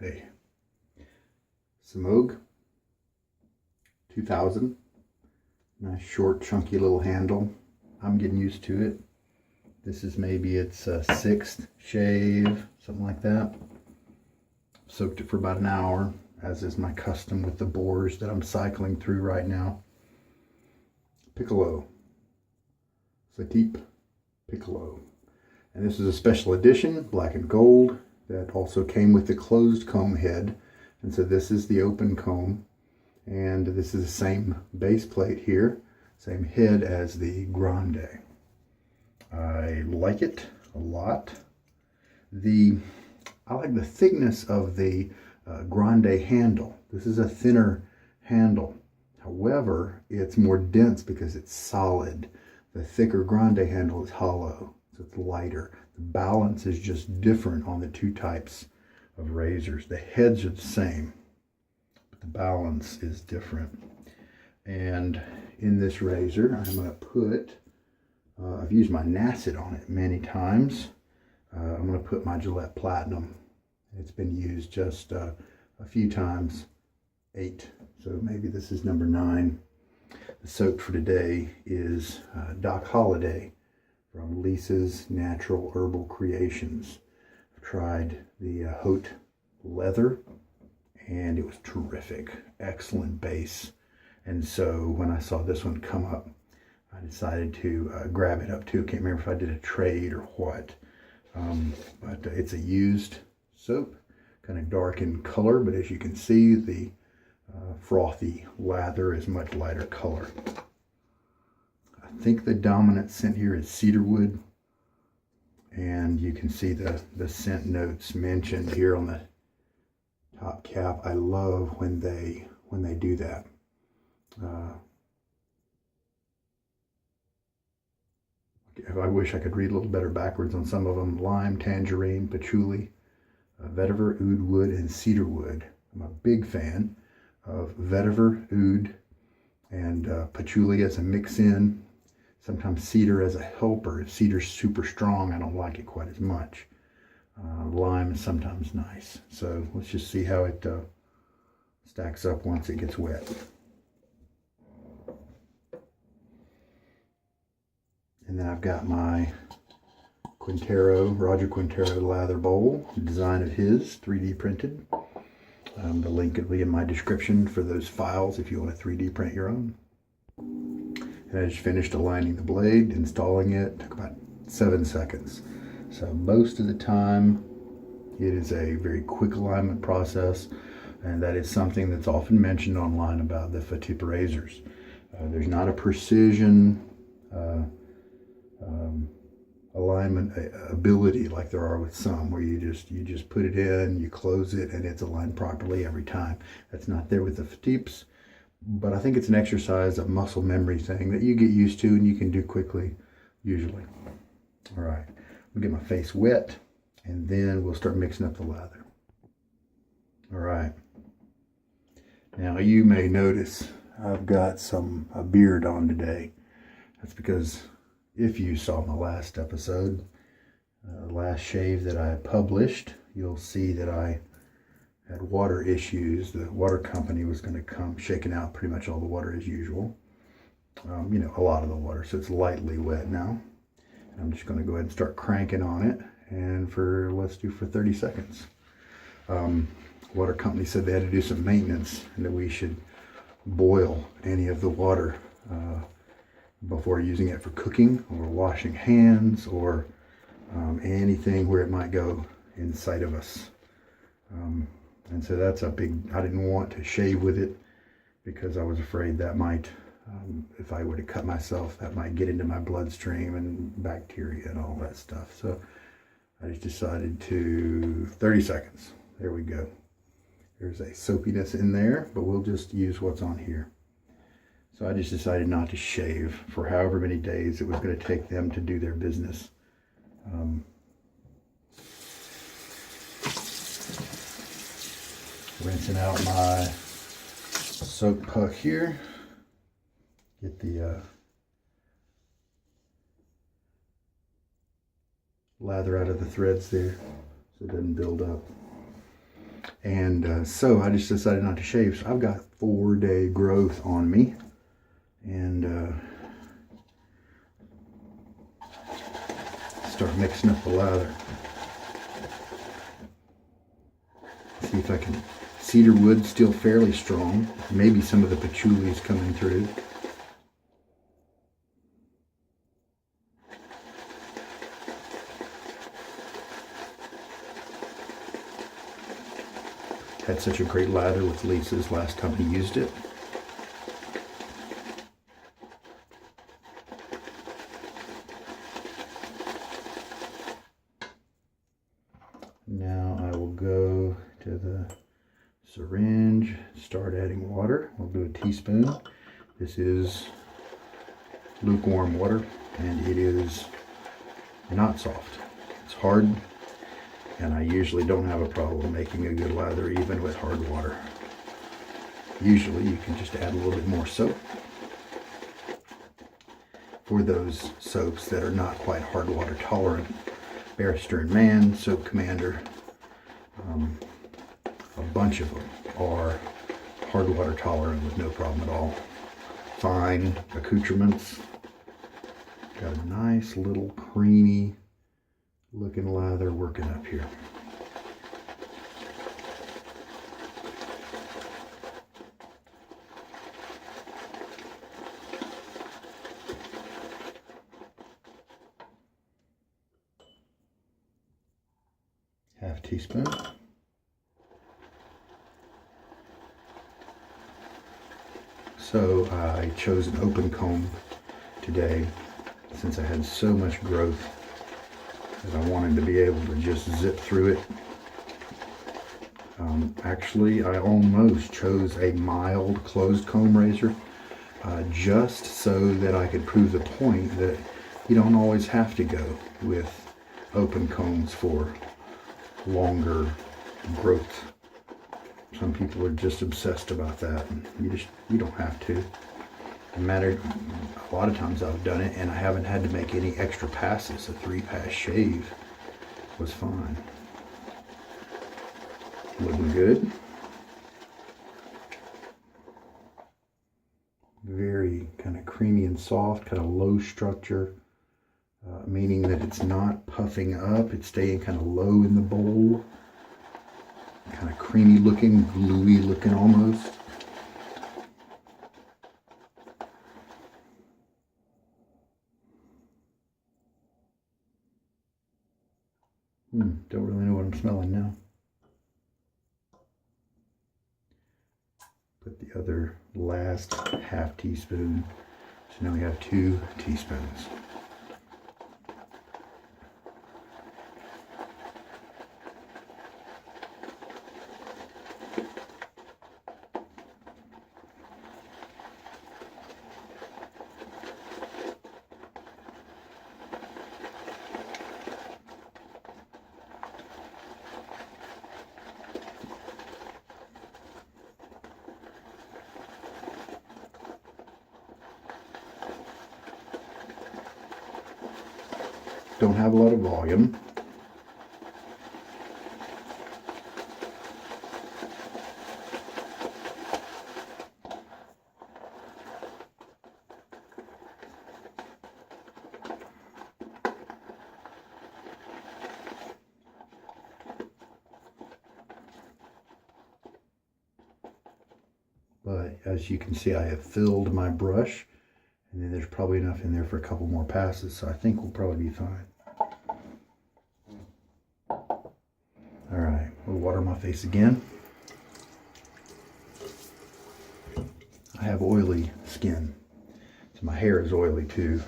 a Semogue 2000. Nice short chunky little handle. I'm getting used to it. This is maybe its sixth shave, something like that. Soaked it for about an hour, as is my custom with the boars that I'm cycling through right now. Piccolo. Fatip Piccolo. And this is a special edition, black and gold, that also came with the closed comb head. And so this is the open comb. And this is the same base plate here, same head as the Grande. I like it a lot. I like the thickness of the Grande handle. This is a thinner handle. However, it's more dense because it's solid. The thicker Grande handle is hollow, so it's lighter. The balance is just different on the two types of razors. The heads are the same, but the balance is different. And in this razor, I'm going to put, I've used my Nacid on it many times. I'm going to put my Gillette Platinum. It's been used just a few times, 8. So maybe this is number 9. The soap for today is Doc Holliday from Lisa's Natural Herbal Creations. I've tried the Haute Leather, and it was terrific. Excellent base. And so when I saw this one come up, I decided to grab it up too. Can't remember if I did a trade or what. But it's a used soap, kind of dark in color, but as you can see, the frothy lather is much lighter color. I think the dominant scent here is cedarwood, and you can see the scent notes mentioned here on the top cap. I love when they do that. I wish I could read a little better backwards on some of them. Lime, tangerine, patchouli, vetiver, oud wood, and cedarwood. I'm a big fan of vetiver, oud, and patchouli as a mix-in. Sometimes cedar as a helper. If cedar's super strong, I don't like it quite as much. Lime is sometimes nice. So let's just see how it stacks up once it gets wet. And then I've got my Roger Quintero lather bowl, design of his, 3D printed. The link will be in my description for those files if you want to 3D print your own. And I just finished aligning the blade, installing it. It took about 7 seconds. So most of the time, it is a very quick alignment process, and that is something that's often mentioned online about the Fatip razors. There's not a precision alignment ability like there are with some, where you just put it in, you close it, and it's aligned properly every time. That's not there with the Fatips, but I think it's an exercise, a muscle memory thing that you get used to and you can do quickly, usually. All right, we'll get my face wet, and then we'll start mixing up the lather. All right. Now you may notice I've got a beard on today. That's because if you saw my last episode, last shave that I published, you'll see that I had water issues. The water company was going to come shaking out pretty much all the water as usual. A lot of the water, so it's lightly wet now. And I'm just going to go ahead and start cranking on it, and let's do for 30 seconds. Water company said they had to do some maintenance and that we should boil any of the water before using it for cooking or washing hands or anything where it might go inside of us. And so that's a big, I didn't want to shave with it because I was afraid that might, if I were to cut myself, that might get into my bloodstream and bacteria and all that stuff. So I just decided 30 seconds. There we go. There's a soapiness in there, but we'll just use what's on here. So I just decided not to shave for however many days it was going to take them to do their business. Rinsing out my soap puck here. Get the lather out of the threads there so it doesn't build up. And so I just decided not to shave. So I've got 4-day growth on me. And start mixing up the lather. See if I can. Cedar wood still fairly strong. Maybe some of the patchouli is coming through. Had such a great lather with Lisa's last time he used it. Now I will go to the syringe, start adding water. We'll do a teaspoon. This is lukewarm water, and it is not soft. It's hard, and I usually don't have a problem making a good lather even with hard water. Usually you can just add a little bit more soap. For those soaps that are not quite hard water tolerant, Barrister and Man, Soap Commander, a bunch of them are hard water tolerant with no problem at all. Fine accoutrements. Got a nice little creamy looking lather working up here. Half teaspoon. So I chose an open comb today since I had so much growth that I wanted to be able to just zip through it. Actually, I almost chose a mild closed comb razor just so that I could prove the point that you don't always have to go with open combs for longer growth. Some people are just obsessed about that, and you don't have to. No matter, a lot of times I've done it and I haven't had to make any extra passes. A 3-pass shave was fine. Looking good. Very kind of creamy and soft, kind of low structure, meaning that it's not puffing up, it's staying kind of low in the bowl. Kind of creamy looking, gluey looking almost. Don't really know what I'm smelling now. Put the other last half teaspoon. So now we have 2 teaspoons. Don't have a lot of volume. But as you can see, I have filled my brush, and then there's probably enough in there for a couple more passes, so I think we'll probably be fine. Alright, we'll water my face again. I have oily skin, so my hair is oily too.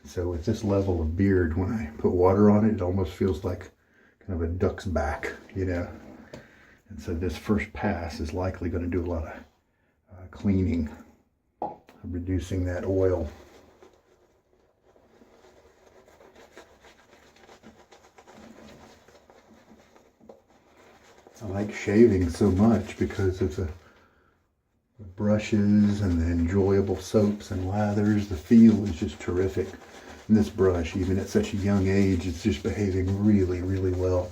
So with this level of beard, when I put water on it, it almost feels like kind of a duck's back, you know. And so this first pass is likely going to do a lot of cleaning, reducing that oil. I like shaving so much because of the brushes and the enjoyable soaps and lathers. The feel is just terrific. And this brush, even at such a young age, it's just behaving really, really well.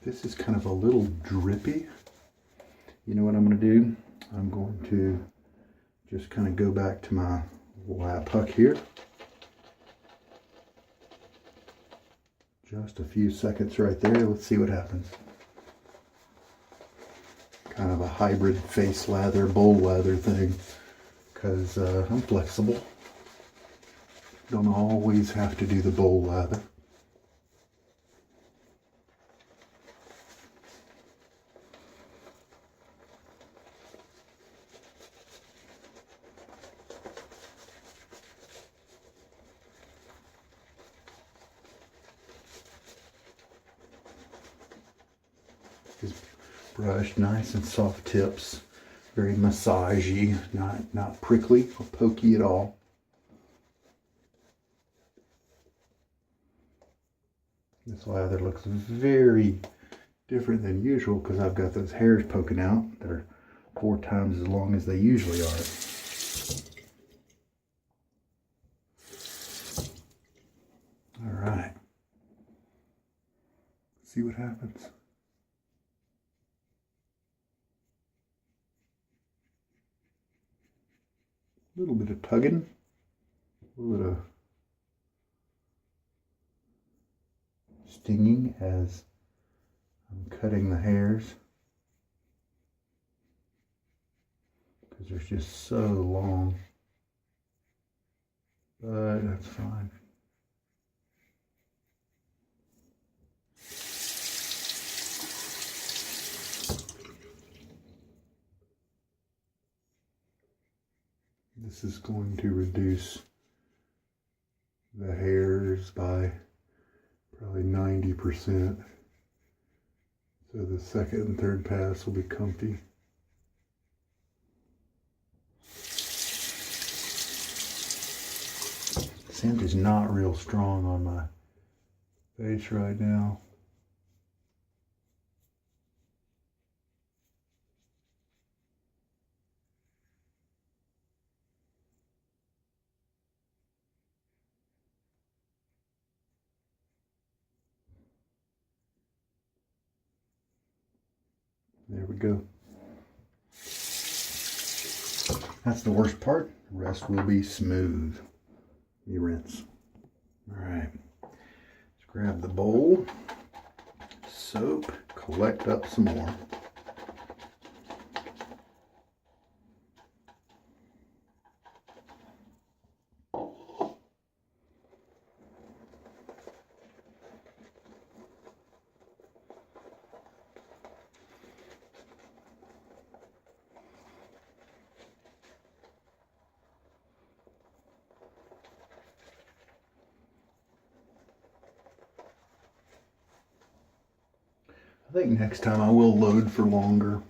This is kind of a little drippy. You know what I'm going to do? I'm going to just kind of go back to my lap huck here. Just a few seconds right there. Let's see what happens. Kind of a hybrid face lather, bowl lather thing, because I'm flexible. Don't always have to do the bowl lather. Just brushed nice and soft tips, very massagey, not prickly or pokey at all. This lather looks very different than usual because I've got those hairs poking out that are 4 times as long as they usually are. All right, see what happens. A little bit of tugging, a little bit of stinging as I'm cutting the hairs because they're just so long, but that's fine. This is going to reduce the hairs by probably 90%. So the second and third pass will be comfy. Scent is not real strong on my face right now. There we go. That's the worst part. The rest will be smooth. Let me rinse. All right. Let's grab the bowl, soap, collect up some more. I think next time I will load for longer.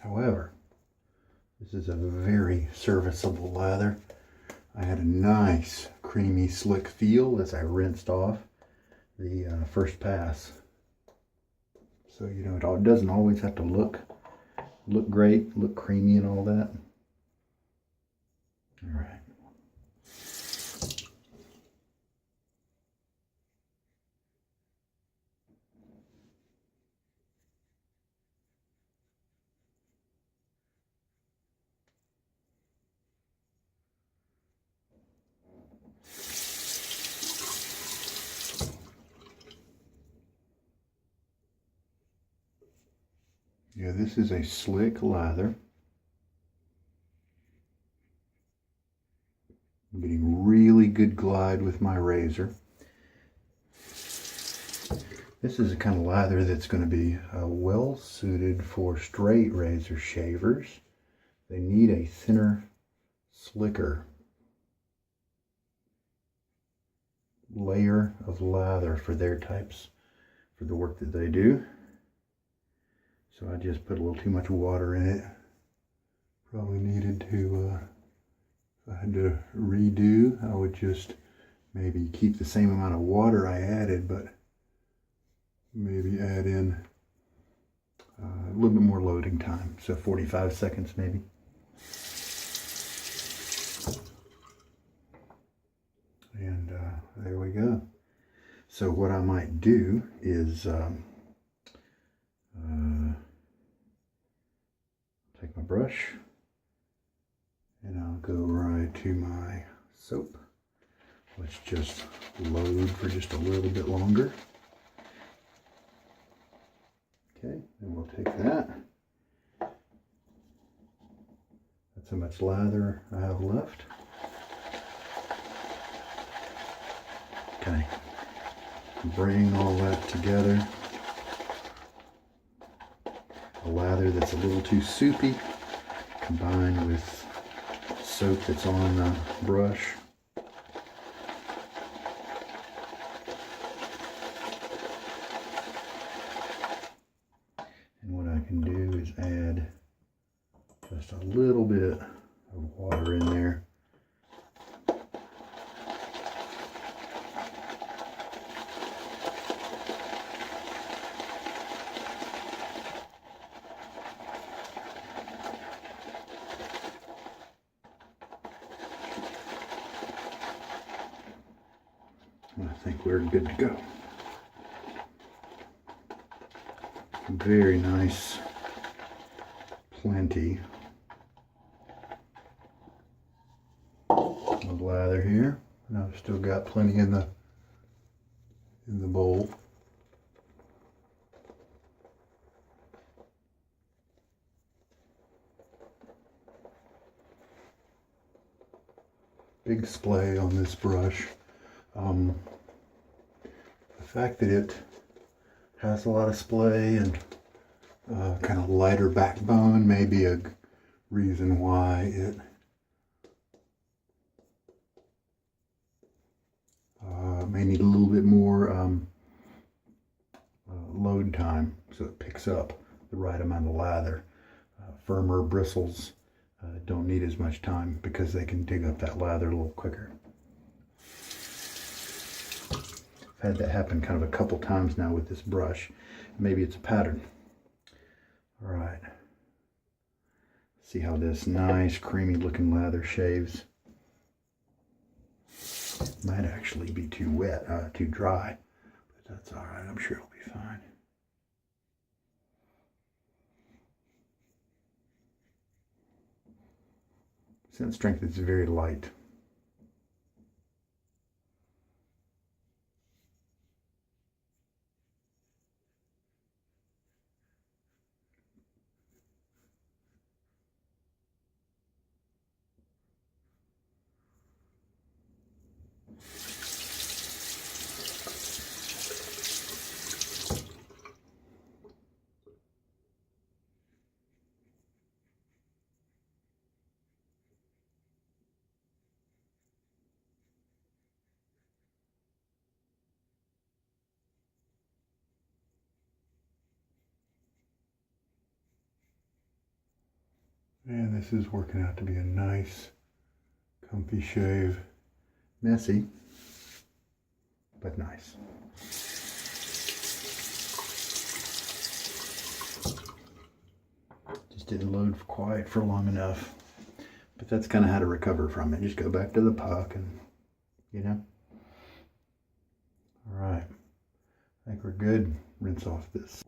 However, this is a very serviceable lather. I had a nice creamy slick feel as I rinsed off the first pass. So, you know, it doesn't always have to look great, look creamy and all that. All right. Yeah, this is a slick lather. I'm getting really good glide with my razor. This is a kind of lather that's going to be well suited for straight razor shavers. They need a thinner, slicker layer of lather for their types, for the work that they do. So I just put a little too much water in it. Probably needed to, if I had to redo, I would just maybe keep the same amount of water I added, but maybe add in a little bit more loading time. So 45 seconds maybe. there we go. So what I might do is take my brush and I'll go right to my soap. Let's just load for just a little bit longer. Okay, and we'll take that. That's how much lather I have left. Okay, bring all that together. A lather that's a little too soupy, combined with soap that's on the brush. And what I can do is add just a little bit of water in there. I think we're good to go. Very nice, plenty of lather here, and I've still got plenty in the bowl. Big splay on this brush. The fact that it has a lot of splay and kind of lighter backbone may be a reason why it may need a little bit more load time, so it picks up the right amount of lather. Firmer bristles don't need as much time because they can dig up that lather a little quicker. I've had that happen kind of a couple times now with this brush. Maybe it's a pattern. All right. See how this nice creamy looking lather shaves. Might actually be too wet, too dry, but that's all right. I'm sure it'll be fine. Scent strength is very light. And this is working out to be a nice, comfy shave. Messy, but nice. Just didn't load quite for long enough. But that's kind of how to recover from it. Just go back to the puck and, you know. All right. I think we're good. Rinse off this.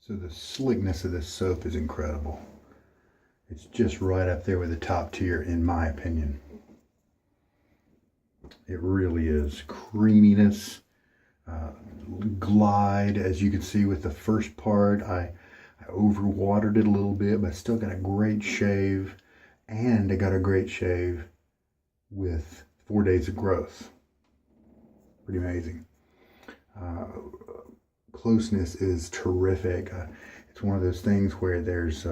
So the slickness of this soap is incredible. It's just right up there with the top tier, in my opinion. It really is. Creaminess, glide, as you can see with the first part. I overwatered it a little bit, but I still got a great shave. And I got a great shave with 4 days of growth. Pretty amazing. Closeness is terrific. It's one of those things where there's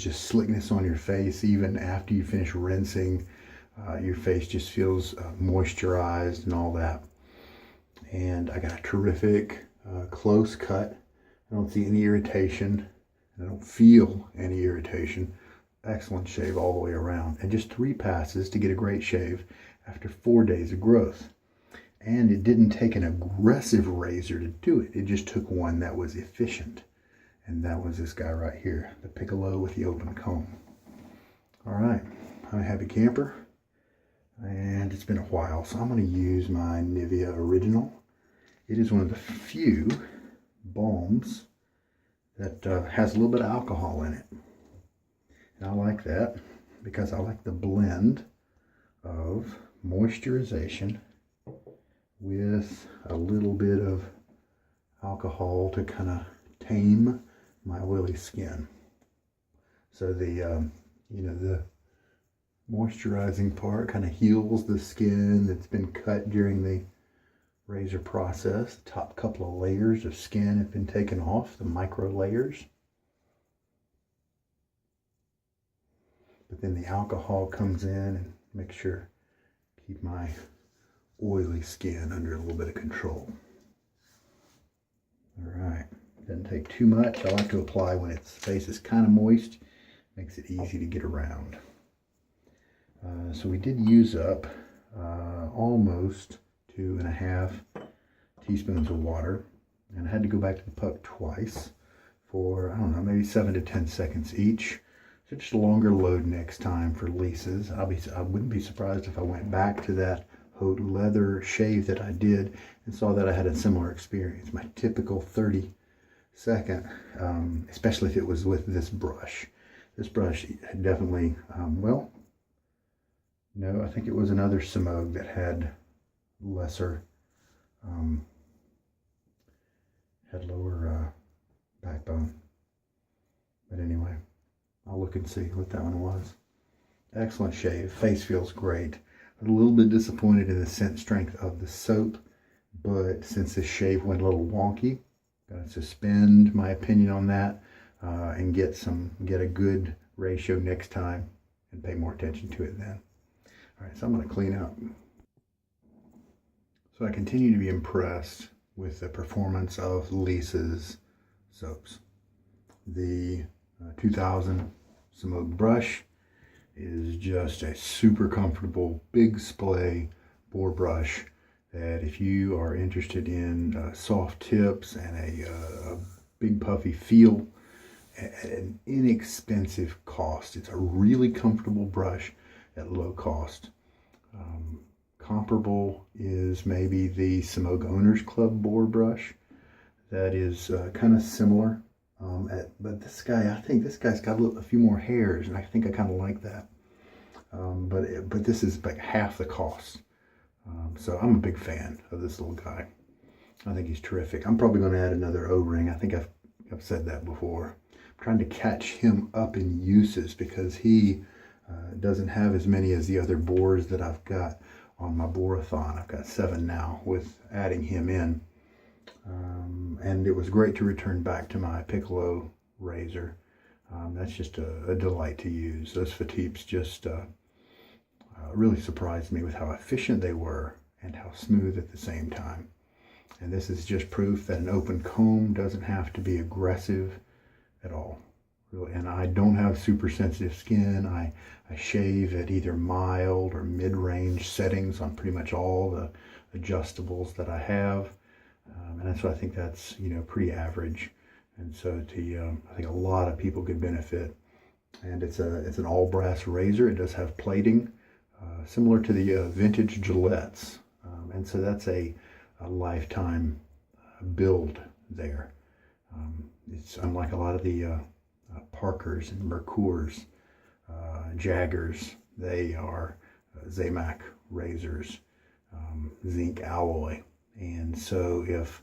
just slickness on your face even after you finish rinsing. Your face just feels moisturized and all that. And I got a terrific close cut. I don't see any irritation. I don't feel any irritation. Excellent shave all the way around. And just 3 passes to get a great shave after 4 days of growth. And it didn't take an aggressive razor to do it. It just took one that was efficient. And that was this guy right here, the Piccolo with the open comb. All right, I'm a happy camper. And it's been a while, so I'm going to use my Nivea Original. It is one of the few balms that has a little bit of alcohol in it. And I like that because I like the blend of moisturization with a little bit of alcohol to kind of tame my oily skin. So the the moisturizing part kind of heals the skin that's been cut during the razor process. The top couple of layers of skin have been taken off, the micro layers. But then the alcohol comes in and makes sure keep my oily skin under a little bit of control. All right, doesn't take too much. I like to apply when its face is kind of moist. Makes it easy to get around. So we did use up almost 2.5 teaspoons of water, and I had to go back to the puck twice for, I don't know, maybe 7 to 10 seconds each. So just a longer load next time for Lisa's. I wouldn't be surprised if I went back to that haute leather shave that I did and saw that I had a similar experience. My typical 30-second, especially if it was with this brush. This brush definitely, well, no, I think it was another Semogue that had lesser, had lower backbone. But anyway, I'll look and see what that one was. Excellent shave. Face feels great. I'm a little bit disappointed in the scent strength of the soap, but since this shave went a little wonky, gotta suspend my opinion on that and get a good ratio next time and pay more attention to it then. All right, so I'm going to clean up. So I continue to be impressed with the performance of Lisa's soaps. The 2000 Semogue brush is just a super comfortable, big splay Boar brush that if you are interested in soft tips and a big puffy feel at an inexpensive cost. It's a really comfortable brush at low cost. Comparable is maybe the Semogue Owners Club Boar brush. That is kind of similar. But this guy, I think this guy's got a few more hairs, and I think I kind of like that. But this is like half the cost. So I'm a big fan of this little guy. I think he's terrific. I'm probably going to add another O-ring. I think I've said that before. I'm trying to catch him up in uses because he doesn't have as many as the other boars that I've got on my Boarathon. I've got 7 now with adding him in. And it was great to return back to my Piccolo razor. That's just a delight to use. Those Fatips just really surprised me with how efficient they were and how smooth at the same time. And this is just proof that an open comb doesn't have to be aggressive at all. Really. And I don't have super sensitive skin. I shave at either mild or mid-range settings on pretty much all the adjustables that I have. And that's why I think that's, pretty average. And so I think a lot of people could benefit. And it's an all brass razor. It does have plating, similar to the vintage Gillettes. And so that's a lifetime build there. It's unlike a lot of the Parkers and Mercurs, Jaggers. They are Zamac razors, zinc alloy. And so if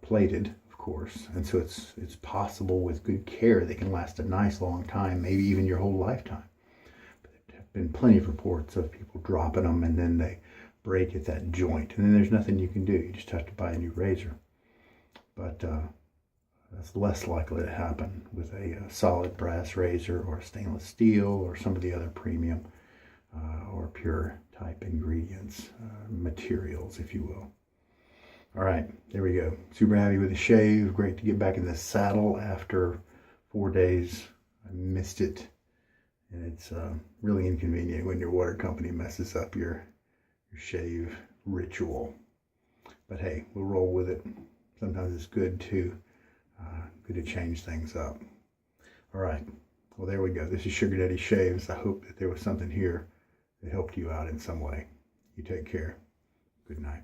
plated, of course, and so it's possible with good care they can last a nice long time, maybe even your whole lifetime. But there have been plenty of reports of people dropping them and then they break at that joint, and then there's nothing you can do. You just have to buy a new razor. But that's less likely to happen with a solid brass razor or stainless steel or some of the other premium or pure type ingredients, materials, if you will. All right, there we go. Super happy with the shave. Great to get back in the saddle after 4 days. I missed it. And it's really inconvenient when your water company messes up your shave ritual. But hey, we'll roll with it. Sometimes it's good to change things up. All right, well, there we go. This is Sugar Daddy Shaves. I hope that there was something here it helped you out in some way. You take care. Good night.